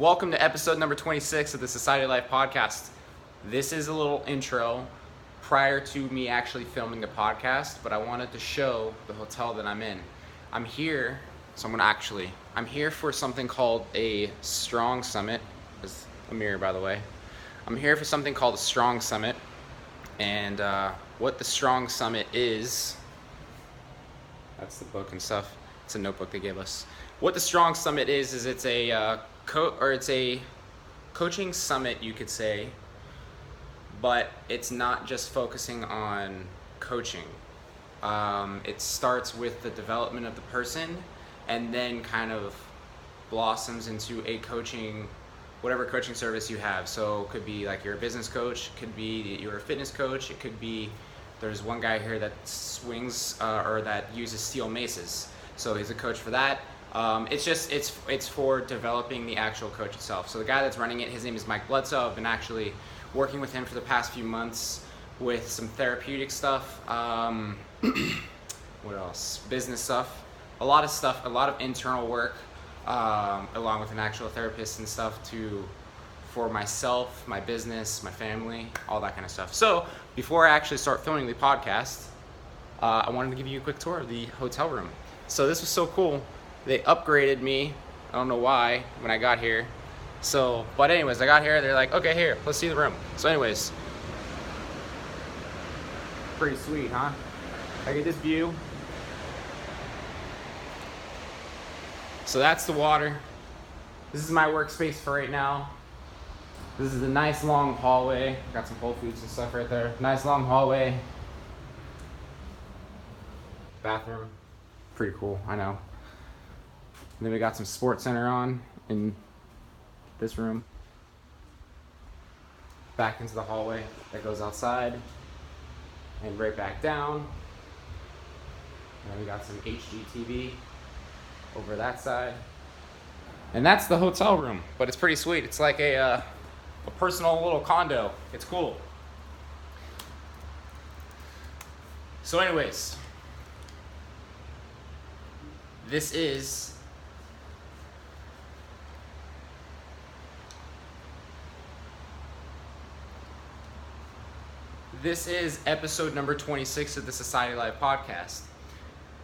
Welcome to episode number 26 of the Society Life podcast. This is a little intro prior to me actually filming the podcast, but I wanted to show the hotel that I'm in. I'm here for something called a Strong Summit. There's a mirror, by the way. I'm here for something called a Strong Summit, and what the Strong Summit is, that's the book and stuff. It's a notebook they gave us. What the Strong Summit is it's a it's a coaching summit, you could say, but it's not just focusing on coaching. It starts with the development of the person and then kind of blossoms into a coaching, whatever coaching service you have. So it could be like you're a business coach, it could be you're a fitness coach, it could be, there's one guy here that swings or that uses steel maces. So he's a coach for that. It's for developing the actual coach itself. So the guy that's running it, his name is Mike Bledsoe. I've been actually working with him for the past few months with some therapeutic stuff. What else? Business stuff. A lot of internal work, along with an actual therapist and stuff for myself, my business, my family, all that kind of stuff. So before I actually start filming the podcast, I wanted to give you a quick tour of the hotel room. So this was so cool. They upgraded me. I don't know why when I got here. But anyways, I got here. They're like, okay, here, let's see the room. So anyways, pretty sweet, huh? I get this view. So that's the water. This is my workspace for right now. This is a nice long hallway. Got some Whole Foods and stuff right there. Nice long hallway. Bathroom. Pretty cool, I know. And then we got some Sports Center on in this room. Back into the hallway that goes outside. And right back down. And then we got some HD TV over that side. And that's the hotel room, but it's pretty sweet. It's like a personal little condo. It's cool. So anyways, this is episode number 26 of the Society Life podcast.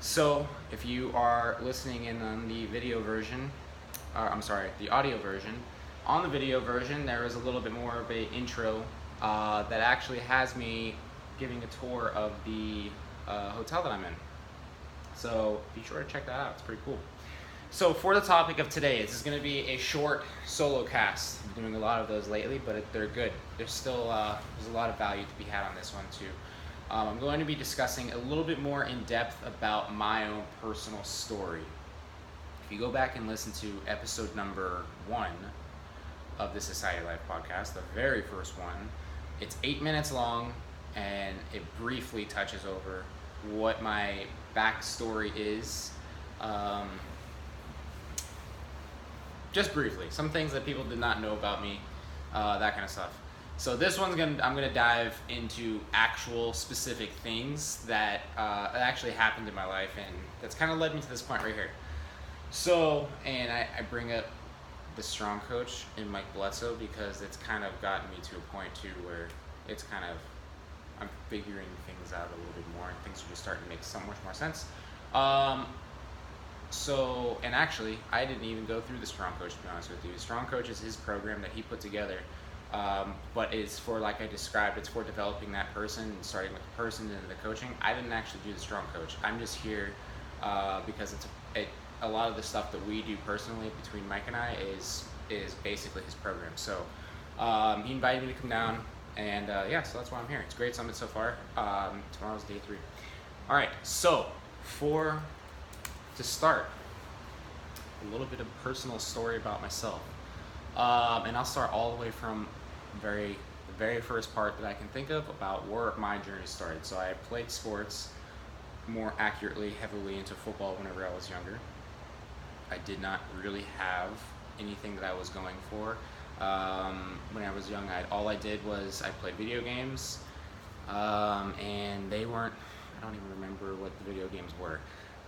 So if you are listening in on the video version, the audio version, on the video version there is a little bit more of a intro that actually has me giving a tour of the hotel that I'm in. So be sure to check that out. It's pretty cool. So for the topic of today, this is going to be a short solo cast. I'm doing a lot of those lately, but they're good. There's still there's a lot of value to be had on this one too. I'm going to be discussing a little bit more in depth about my own personal story. If you go back and listen to episode number 1 of the Society Life podcast, the very first one, it's 8 minutes long, and it briefly touches over what my backstory is. Just briefly, some things that people did not know about me, that kind of stuff. So this one's I'm gonna dive into actual specific things that actually happened in my life, and that's kind of led me to this point right here. So, and I bring up the strong coach in Mike Bledsoe because it's kind of gotten me to a point too where it's kind of, I'm figuring things out a little bit more, and things are just starting to make so much more sense. So, and actually, I didn't even go through the Strong Coach, to be honest with you. Strong Coach is his program that he put together, but it's for, like I described, it's for developing that person and starting with the person and the coaching. I didn't actually do the Strong Coach. I'm just here because a lot of the stuff that we do personally between Mike and I is basically his program. So he invited me to come down, and so that's why I'm here. It's a great summit so far. Tomorrow's day 3. All right, so to start, a little bit of personal story about myself, and I'll start all the way from the very first part that I can think of about where my journey started. So I played sports, more accurately, heavily into football whenever I was younger. I did not really have anything that I was going for. When I was young, all I did was I played video games, and they weren't, I don't even remember what the video games were.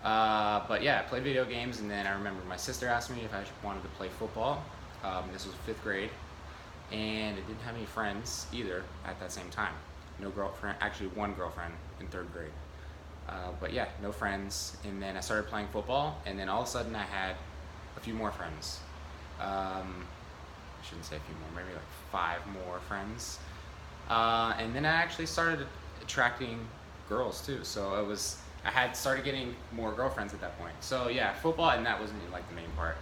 But yeah, I played video games, and then I remember my sister asked me if I wanted to play football, This was 5th grade, and I didn't have any friends either at that same time. No girlfriend, actually one girlfriend in 3rd grade. But yeah, no friends. And then I started playing football, and then all of a sudden I had a few more friends. I shouldn't say a few more, maybe like 5 more friends. And then I actually started attracting girls too. So I had started getting more girlfriends at that point. So yeah, football, and that wasn't like the main part.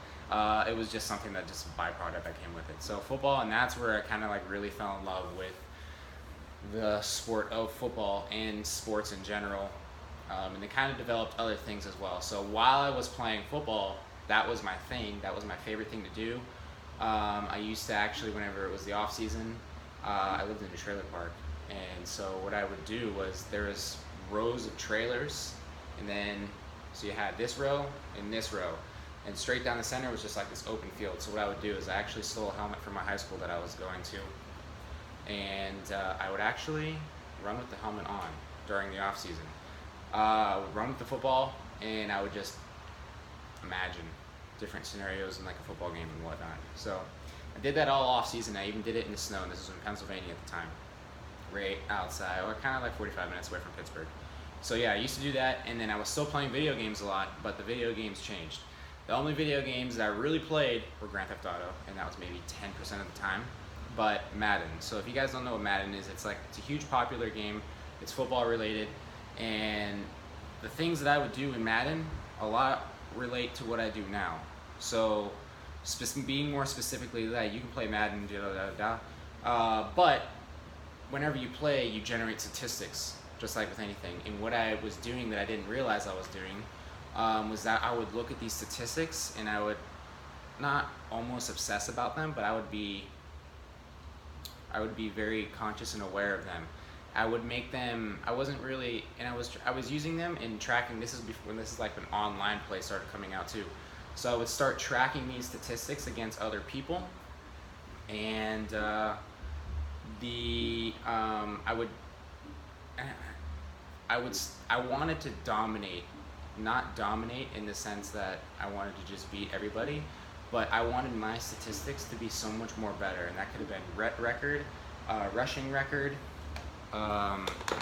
It was just something that just a byproduct that came with it. So football, and that's where I kind of like really fell in love with the sport of football and sports in general. And they kind of developed other things as well. So while I was playing football, that was my thing. That was my favorite thing to do. I used to actually, whenever it was the off season, I lived in a trailer park, and so what I would do was there was rows of trailers, and then so you had this row and this row, and straight down the center was just like this open field. So what I would do is I actually stole a helmet from my high school that I was going to, and I would actually run with the helmet on during the off season. I would run with the football, and I would just imagine different scenarios in like a football game and whatnot. So I did that all off season. I even did it in the snow, and this was in Pennsylvania at the time, right outside, or kind of like 45 minutes away from Pittsburgh. So yeah, I used to do that, and then I was still playing video games a lot, but the video games changed. The only video games that I really played were Grand Theft Auto, and that was maybe 10% of the time, but Madden. So if you guys don't know what Madden is, it's a huge popular game. It's football related, and the things that I would do in Madden, a lot relate to what I do now. So being more specifically that you can play Madden, but whenever you play, you generate statistics, just like with anything. And what I was doing that I didn't realize I was doing was that I would look at these statistics, and I would not almost obsess about them, but I would be very conscious and aware of them. I would make them. I wasn't really, and I was using them in tracking. This is before, when this is like an online play started coming out too. So I would start tracking these statistics against other people, and I wanted to dominate, not dominate in the sense that I wanted to just beat everybody, but I wanted my statistics to be so much more better, and that could have been record, rushing record,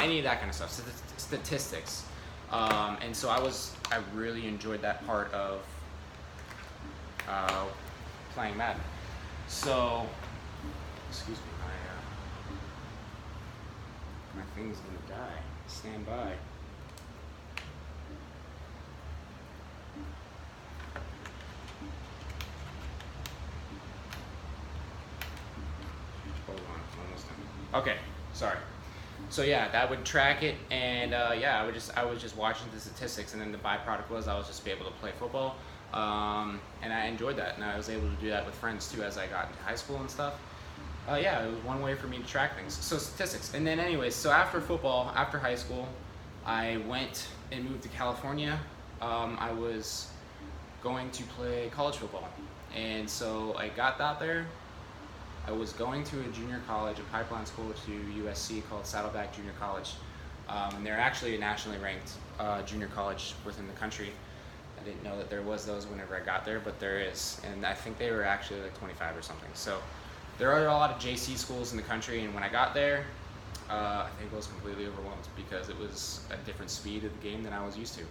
any of that kind of stuff, statistics. And so I really enjoyed that part of playing Madden. So, excuse me, my thing's gonna die. Stand by. Hold on, almost done. Okay, sorry. So yeah, that would track it, and yeah, I was just watching the statistics, and then the byproduct was I was just be able to play football, and I enjoyed that, and I was able to do that with friends too as I got into high school and stuff. Yeah, it was one way for me to track things. So statistics, and then anyways, so after football, after high school, I went and moved to California. I was going to play college football, and so I got out there. I was going to a junior college, a pipeline school to USC called Saddleback Junior College. And they're actually a nationally ranked junior college within the country. I didn't know that there was those whenever I got there, but there is. And I think they were actually like 25 or something. So there are a lot of JC schools in the country, and when I got there, I think I was completely overwhelmed because it was a different speed of the game than I was used to.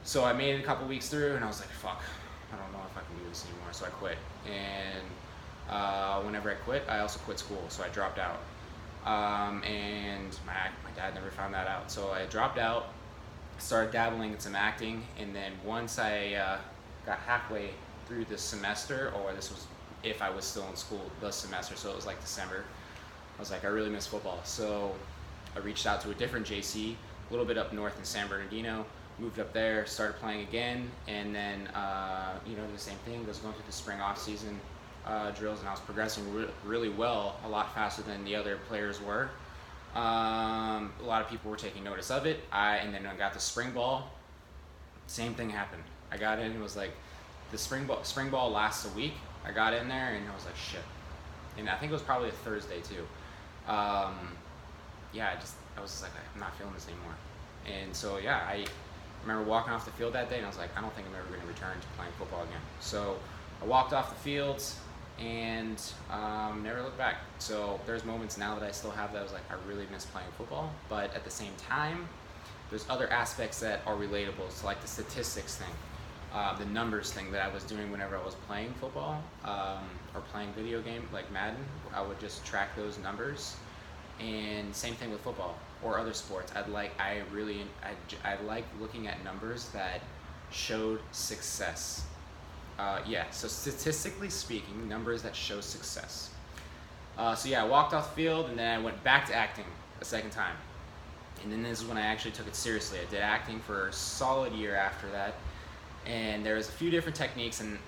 So I made it a couple weeks through, and I was like, fuck, I don't know if I can do this anymore, so I quit. And whenever I quit, I also quit school, so I dropped out. And my dad never found that out. So I dropped out, started dabbling in some acting, and then once I got halfway through the semester, or this was if I was still in school the semester, so it was like December, I was like, I really miss football. So I reached out to a different JC, a little bit up north in San Bernardino, moved up there, started playing again, and then the same thing, was going through the spring off season drills, and I was progressing really well, a lot faster than the other players were. A lot of people were taking notice of it. And then I got the spring ball. Same thing happened. I got in. It was like the spring ball lasts a week. I got in there, and I was like, shit. And I think it was probably a Thursday too. Yeah, I was just like, I'm not feeling this anymore. And so yeah, I remember walking off the field that day, and I was like, I don't think I'm ever going to return to playing football again. So I walked off the field, and never looked back. So there's moments now that I still have that I was like, I really miss playing football, but at the same time, there's other aspects that are relatable. So like the statistics thing, the numbers thing that I was doing whenever I was playing football or playing video game like Madden. I would just track those numbers, and same thing with football or other sports. I like looking at numbers that showed success. So statistically speaking, numbers that show success. So yeah, I walked off the field, and then I went back to acting a second time. And then this is when I actually took it seriously. I did acting for a solid year after that. And there's a few different techniques, and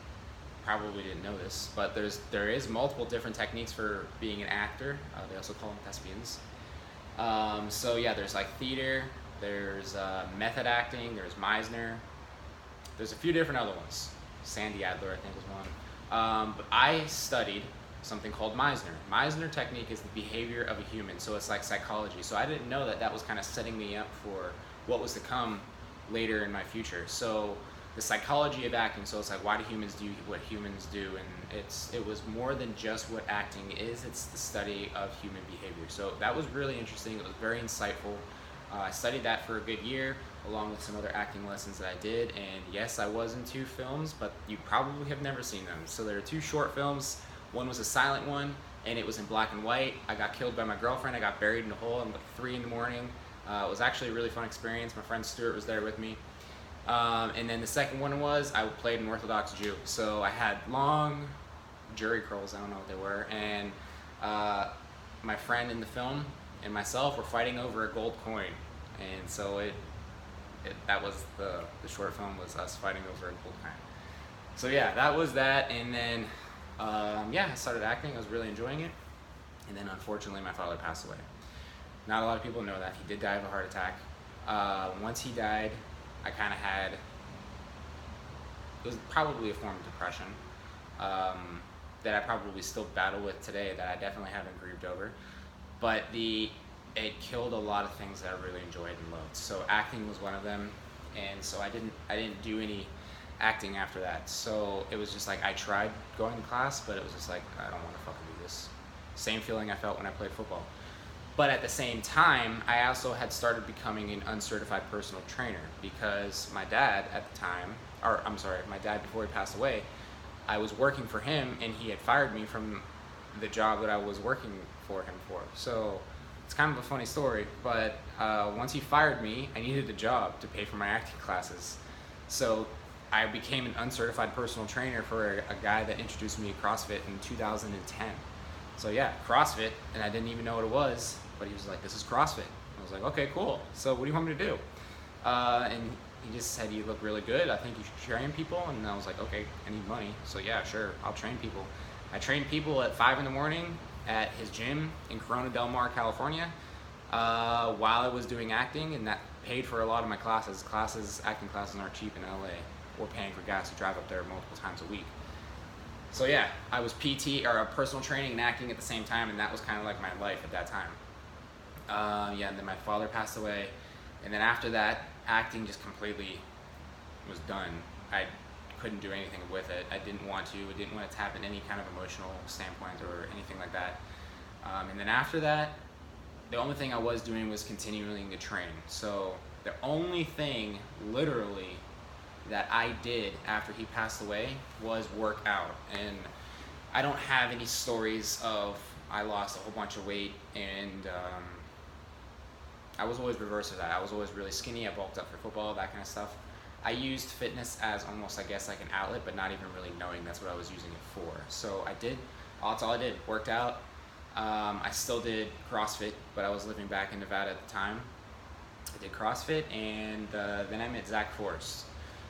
probably didn't know this, but there is multiple different techniques for being an actor. They also call them thespians. So yeah, there's like theater, there's method acting, there's Meisner. There's a few different other ones. Sandy Adler, I think, was one. But I studied something called Meisner. Meisner technique is the behavior of a human, so it's like psychology. So I didn't know that that was kind of setting me up for what was to come later in my future. So the psychology of acting, so it's like, why do humans do what humans do? And it was more than just what acting is, it's the study of human behavior. So that was really interesting. It was very insightful. I studied that for a good year, along with some other acting lessons that I did. And yes, I was in 2 films, but you probably have never seen them. So there are 2 short films. One was a silent one, and it was in black and white. I got killed by my girlfriend. I got buried in a hole at like 3 in the morning. It was actually a really fun experience. My friend Stuart was there with me. And then the second one was, I played an Orthodox Jew. So I had long jury curls, I don't know what they were, and my friend in the film and myself were fighting over a gold coin. And so that was the short film, was us fighting over a gold coin. So yeah, that was that. And then I started acting. I was really enjoying it. And then unfortunately my father passed away. Not a lot of people know that. He did die of a heart attack. Once he died, I kind of had, it was probably a form of depression that I probably still battle with today, that I definitely haven't grieved over. But it killed a lot of things that I really enjoyed and loved. So acting was one of them, and so I didn't do any acting after that. So it was just like, I tried going to class, but it was just like, I don't want to fucking do this. Same feeling I felt when I played football. But at the same time, I also had started becoming an uncertified personal trainer, because my dad at the time, my dad before he passed away, I was working for him, and he had fired me from the job that I was working for him for. So it's kind of a funny story, but once he fired me, I needed a job to pay for my acting classes. So I became an uncertified personal trainer for a guy that introduced me to CrossFit in 2010. So yeah, CrossFit, and I didn't even know what it was, but he was like, this is CrossFit. I was like, okay, cool. So what do you want me to do? And he just said, you look really good. I think you should train people. And I was like, okay, I need money. So yeah, sure, I'll train people. I trained people at 5 in the morning at his gym in Corona Del Mar, California, while I was doing acting, and that paid for a lot of my classes. Acting classes aren't cheap in LA. We're paying for gas to drive up there multiple times a week. So yeah, I was PT, or personal training and acting at the same time, and that was kind of like my life at that time. And then my father passed away, and then after that, acting just completely was done. I couldn't do anything with it. I didn't want to tap in any kind of emotional standpoint or anything like that. And then after that, the only thing I was doing was continuing to train. So the only thing, literally, that I did after he passed away was work out. And I don't have any stories of I lost a whole bunch of weight, and I was always reverse of that. I was always really skinny. I bulked up for football, that kind of stuff. I used fitness as almost, I guess, like an outlet, but not even really knowing that's what I was using it for. So that's all I did, worked out. I still did CrossFit, but I was living back in Nevada at the time. I did CrossFit, and then I met Zach Forrest.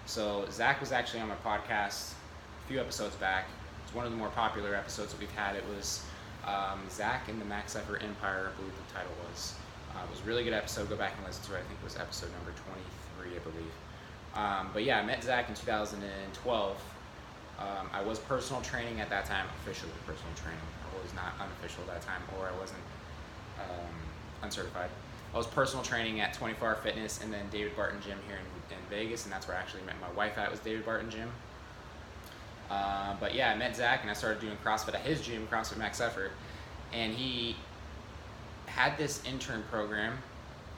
So Zach was actually on my podcast a few episodes back. It's one of the more popular episodes that we've had. It was Zach and the Max Effort Empire, I believe the title was. It was a really good episode. Go back and listen to it. I think it was episode number 23, I believe. But yeah, I met Zach in 2012. I was personal training at that time, officially personal training. I was not unofficial at that time, or I wasn't uncertified. I was personal training at 24 Hour Fitness, and then David Barton Gym here in Vegas, and that's where I actually met my wife at, was David Barton Gym. But yeah, I met Zach and I started doing CrossFit at his gym, CrossFit Max Effort, and he had this intern program,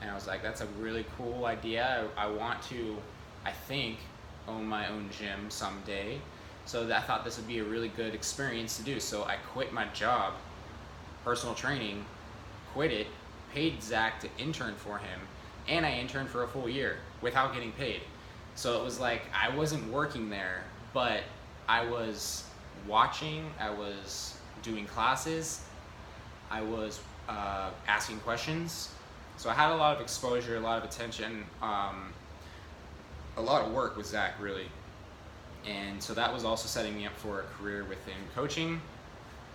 and I was like, that's a really cool idea. I want to, I think, own my own gym someday. So I thought this would be a really good experience to do. So I quit my job, personal training, quit it, paid Zach to intern for him, and I interned for a full year without getting paid. So it was like I wasn't working there, but I was watching, I was doing classes, I was asking questions. So I had a lot of exposure, a lot of attention, a lot of work with Zach, really. And so that was also setting me up for a career within coaching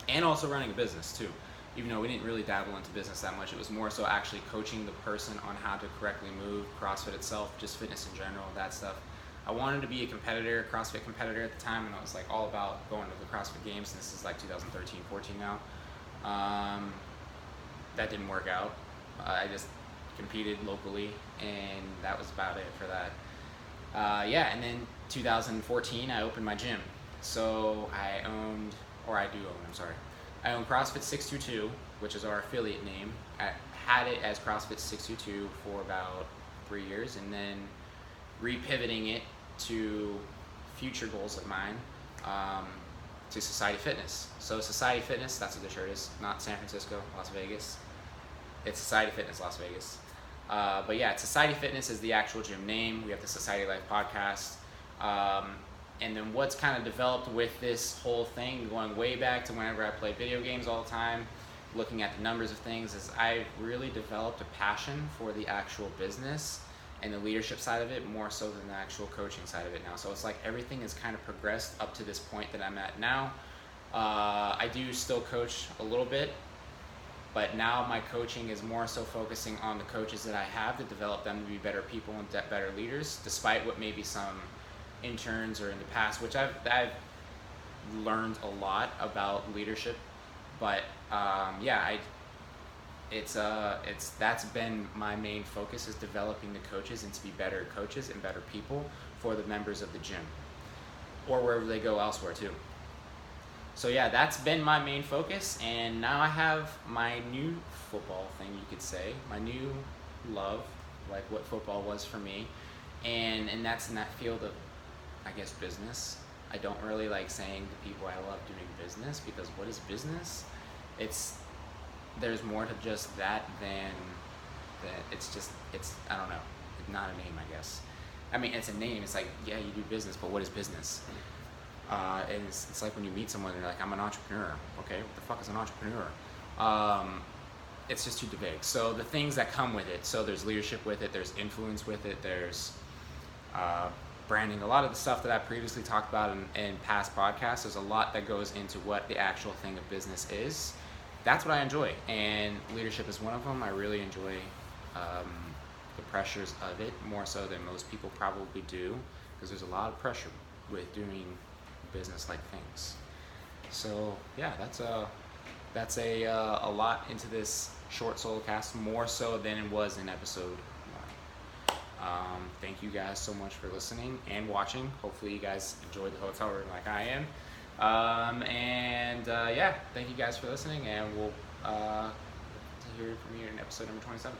and also running a business too. Even though we didn't really dabble into business that much, it was more so actually coaching the person on how to correctly move, CrossFit itself, just fitness in general, that stuff. I wanted to be a competitor, CrossFit competitor at the time, and I was like all about going to the CrossFit Games. This is like 2013, 14 now. That didn't work out. I just competed locally, and that was about it for that. And then 2014, I opened my gym. So I own CrossFit 622, which is our affiliate name. I had it as CrossFit 622 for about 3 years, and then repivoting it to future goals of mine, to Society Fitness. So Society Fitness, that's what the shirt is, not San Francisco, Las Vegas. It's Society Fitness, Las Vegas. But yeah, Society Fitness is the actual gym name. We have the Society Life podcast. And then what's kind of developed with this whole thing, going way back to whenever I played video games all the time, looking at the numbers of things, is I've really developed a passion for the actual business and the leadership side of it more so than the actual coaching side of it now. So it's like everything has kind of progressed up to this point that I'm at now. I do still coach a little bit, but now my coaching is more so focusing on the coaches that I have to develop them to be better people and better leaders, despite what maybe some interns or in the past, which I've learned a lot about leadership. But that's been my main focus, is developing the coaches and to be better coaches and better people for the members of the gym or wherever they go elsewhere too. So yeah, that's been my main focus, and now I have my new football thing, you could say, my new love, like what football was for me, and that's in that field of, I guess, business. I don't really like saying to people I love doing business, because what is business? There's more to just that than that. It's I don't know, it's not a name, I guess. I mean, it's a name. It's like, yeah, you do business, but what is business? And it's like when you meet someone and they're like, I'm an entrepreneur. Okay, what the fuck is an entrepreneur? It's just too vague. So the things that come with it, so there's leadership with it, there's influence with it, there's branding. A lot of the stuff that I previously talked about in past podcasts, there's a lot that goes into what the actual thing of business is. That's what I enjoy, and leadership is one of them. I really enjoy the pressures of it, more so than most people probably do, because there's a lot of pressure with doing business-like things. So yeah, that's a lot into this short solo cast, more so than it was in episode 1. Thank you guys so much for listening and watching. Hopefully you guys enjoyed the hotel room like I am. Thank you guys for listening, and we'll hear from you in episode number 27.